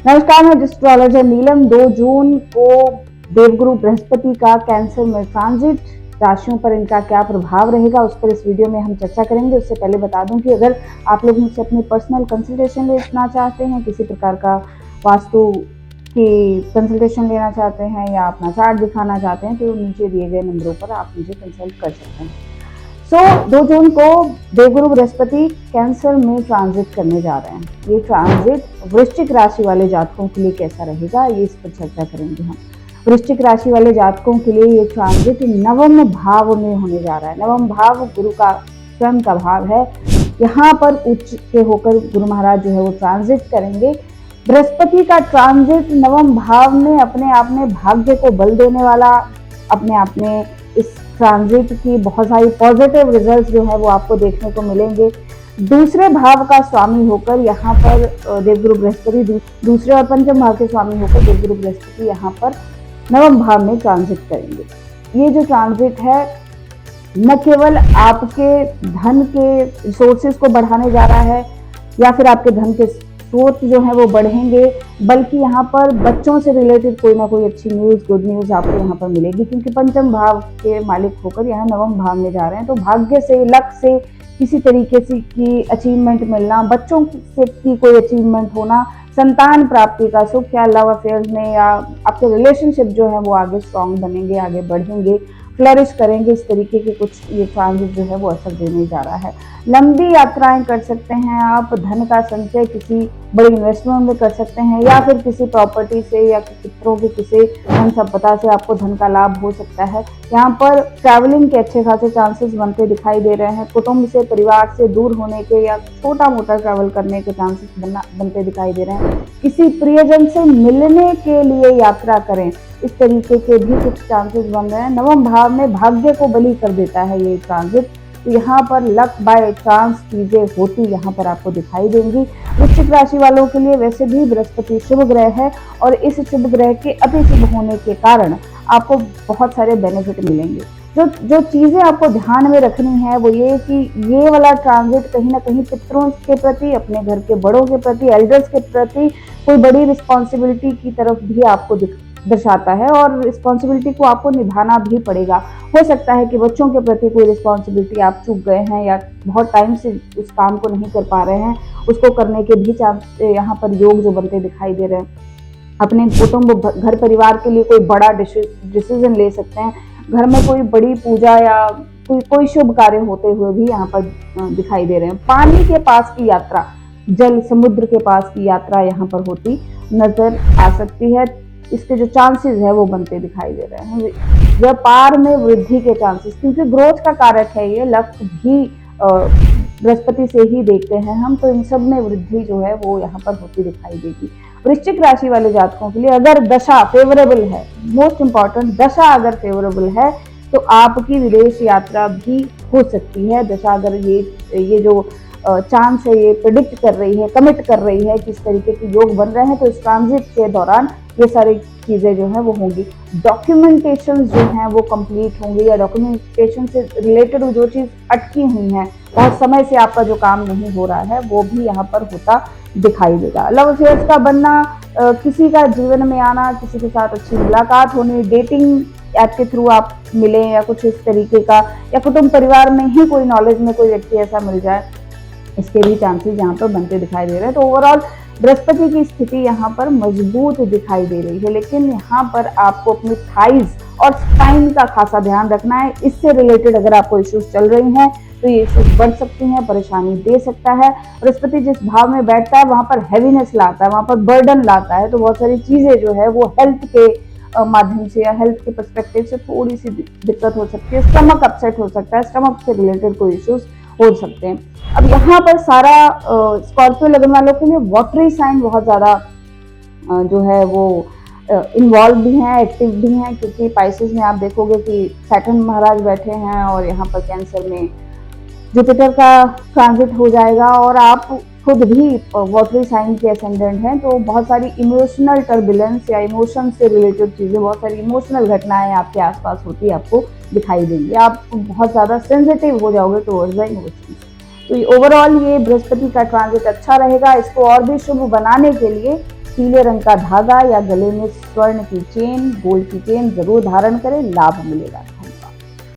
नमस्कार, मैं एस्ट्रोलॉजर नीलम। 2 जून को देवगुरु बृहस्पति का कैंसर में ट्रांजिट, राशियों पर इनका क्या प्रभाव रहेगा, उस पर इस वीडियो में हम चर्चा करेंगे। उससे पहले बता दूं कि अगर आप लोग मुझसे अपनी पर्सनल कंसल्टेशन लेना चाहते हैं, किसी प्रकार का वास्तु की कंसल्टेशन लेना चाहते हैं या अपना चार्ट दिखाना चाहते हैं, तो नीचे दिए गए नंबरों पर आप मुझे कंसल्ट कर सकते हैं। 2 जून को देवगुरु बृहस्पति कैंसर में ट्रांजिट करने जा रहे हैं। ये ट्रांजिट वृश्चिक राशि वाले जातकों के लिए कैसा रहेगा, ये इस पर चर्चा करेंगे हम। वृश्चिक राशि वाले जातकों के लिए ये ट्रांजिट नवम भाव में होने जा रहा है। नवम भाव गुरु का स्वयं का भाव है। यहाँ पर उच्च के होकर गुरु महाराज जो है वो ट्रांजिट करेंगे। बृहस्पति का ट्रांजिट नवम भाव में अपने आप में भाग्य को बल देने वाला, अपने आप में इस ट्रांजिट की बहुत सारी पॉजिटिव रिजल्ट्स जो है वो आपको देखने को मिलेंगे। दूसरे भाव का स्वामी होकर यहाँ पर देवगुरु बृहस्पति, दूसरे और पंचम भाव के स्वामी होकर देवगुरु बृहस्पति यहाँ पर नवम भाव में ट्रांजिट करेंगे। ये जो ट्रांजिट है न केवल आपके धन के रिसोर्सेज को बढ़ाने जा रहा है या फिर आपके धन के स्रोत जो है वो बढ़ेंगे, बल्कि यहाँ पर बच्चों से रिलेटेड कोई ना कोई अच्छी न्यूज़, गुड न्यूज़ आपको यहाँ पर मिलेगी, क्योंकि पंचम भाव के मालिक होकर यहाँ नवम भाव में जा रहे हैं। तो भाग्य से, लक से किसी तरीके से की अचीवमेंट मिलना, बच्चों से की कोई अचीवमेंट होना, संतान प्राप्ति का सुख या लव अफेयर्स में या आपके रिलेशनशिप जो है वो आगे स्ट्रॉन्ग बनेंगे, आगे बढ़ेंगे, फ्लरिश करेंगे। इस तरीके के कुछ ये ट्रांजिट जो है वो असर देने जा रहा है। लंबी यात्राएं कर सकते हैं आप, धन का संचय किसी बड़ी इन्वेस्टमेंट में कर सकते हैं या फिर किसी प्रॉपर्टी से या पितरों के किसी धन संपदा से आपको धन का लाभ हो सकता है। यहाँ पर ट्रैवलिंग के अच्छे खासे चांसेस बनते दिखाई दे रहे हैं। कुटुंब से, परिवार से दूर होने के या छोटा मोटा ट्रैवल करने के चांसेस बनते दिखाई दे रहे हैं। किसी प्रियजन से मिलने के लिए यात्रा करें, इस तरीके के भी कुछ चांसेस बन रहे हैं। नवम भाव में भाग्य को बलि कर देता है ये ट्रांजिट, तो यहाँ पर लक बाय चांस चीजें होती यहाँ पर आपको दिखाई देंगी। वृश्चिक राशि वालों के लिए वैसे भी बृहस्पति शुभ ग्रह है और इस शुभ ग्रह के अति शुभ होने के कारण आपको बहुत सारे बेनिफिट मिलेंगे। जो चीजें आपको ध्यान में रखनी है वो ये कि ये वाला ट्रांजिट कहीं ना कहीं पितरों के प्रति, अपने घर के बड़ों के प्रति, एल्डर्स के प्रति कोई बड़ी रिस्पॉन्सिबिलिटी की तरफ भी आपको दर्शाता है और रिस्पॉन्सिबिलिटी को आपको निभाना भी पड़ेगा। हो सकता है कि बच्चों के प्रति कोई रिस्पॉन्सिबिलिटी आप चूक गए हैं या बहुत टाइम से उस काम को नहीं कर पा रहे हैं, उसको करने के भी चांस यहाँ पर योग जो बनते दिखाई दे रहे हैं। अपने कुटुंब, घर परिवार के लिए कोई बड़ा डिसीजन ले सकते हैं। घर में कोई बड़ी पूजा या कोई शुभ कार्य होते हुए भी यहाँ पर दिखाई दे रहे हैं। पानी के पास की यात्रा, जल समुद्र के पास की यात्रा यहाँ पर होती नजर आ सकती है। इसके जो चांसेस है वो बनते दिखाई दे रहे हैं। व्यापार में वृद्धि के चांसेस, क्योंकि ग्रोथ का कारक है ये, लक भी बृहस्पति से ही देखते हैं हम, तो इन सब में वृद्धि जो है वो यहाँ पर होती दिखाई देगी। वृश्चिक राशि वाले जातकों के लिए अगर दशा फेवरेबल है, मोस्ट इंपॉर्टेंट, दशा अगर फेवरेबल है तो आपकी विदेश यात्रा भी हो सकती है। दशा अगर ये जो चांस है ये प्रिडिक्ट कर रही है, कमिट कर रही है किस तरीके के योग बन रहे हैं, तो इस ट्रांजिट के दौरान ये सारी चीजें जो है वो होंगी। डॉक्यूमेंटेशन जो हैं वो कंप्लीट होंगी या डॉक्यूमेंटेशन से रिलेटेड जो चीज अटकी हुई है, बहुत समय से आपका जो काम नहीं हो रहा है, वो भी यहाँ पर होता दिखाई देगा। लव अफेयर्स का बनना, किसी का जीवन में आना, किसी के साथ अच्छी मुलाकात होनी, डेटिंग ऐप के थ्रू आप मिले या कुछ इस तरीके का, या कुटुंब परिवार में ही कोई नॉलेज में कोई व्यक्ति ऐसा मिल जाए, इसके भी चांसेस यहाँ पर बनते दिखाई दे रहे हैं। तो ओवरऑल बृहस्पति की स्थिति यहाँ पर मजबूत दिखाई दे रही है, लेकिन यहाँ पर आपको अपनी थाइज और स्पाइन का खासा ध्यान रखना है। इससे रिलेटेड अगर आपको इश्यूज चल रही हैं तो ये इश्यूज बढ़ सकती हैं, परेशानी दे सकता है। बृहस्पति जिस भाव में बैठता है वहां पर हैवीनेस लाता है, वहां पर बर्डन लाता है, तो बहुत सारी चीजें जो है वो हेल्थ के माध्यम से या हेल्थ के पर्सपेक्टिव से थोड़ी सी दिक्कत हो सकती है। स्टमक अपसेट हो सकता है, स्टमक से रिलेटेड कोई इश्यूज हो सकते हैं। अब यहाँ पर सारा स्कॉर्पियो लगन वालों के लिए वाटरी साइन बहुत ज्यादा जो है वो इन्वॉल्व भी हैं, एक्टिव भी हैं, क्योंकि पाइसेस में आप देखोगे कि सैटर्न महाराज बैठे हैं और यहाँ पर कैंसर में जुपिटर का ट्रांजिट हो जाएगा और आप खुद भी वाटरी साइन के असेंडेंट हैं, तो बहुत सारी इमोशनल टर्बुलेंस या इमोशन से रिलेटेड चीजें, बहुत सारी इमोशनल घटनाएं आपके आसपास होती आपको दिखाई देंगी। आप बहुत ज्यादा सेंसिटिव हो जाओगे टुवर्ड्स द इमोशंस। तो ओवरऑल ये बृहस्पति का ट्रांजिट अच्छा रहेगा। इसको और भी शुभ बनाने के लिए पीले रंग का धागा या गले में स्वर्ण की चेन, गोल्ड की चेन जरूर धारण करें, लाभ मिलेगा।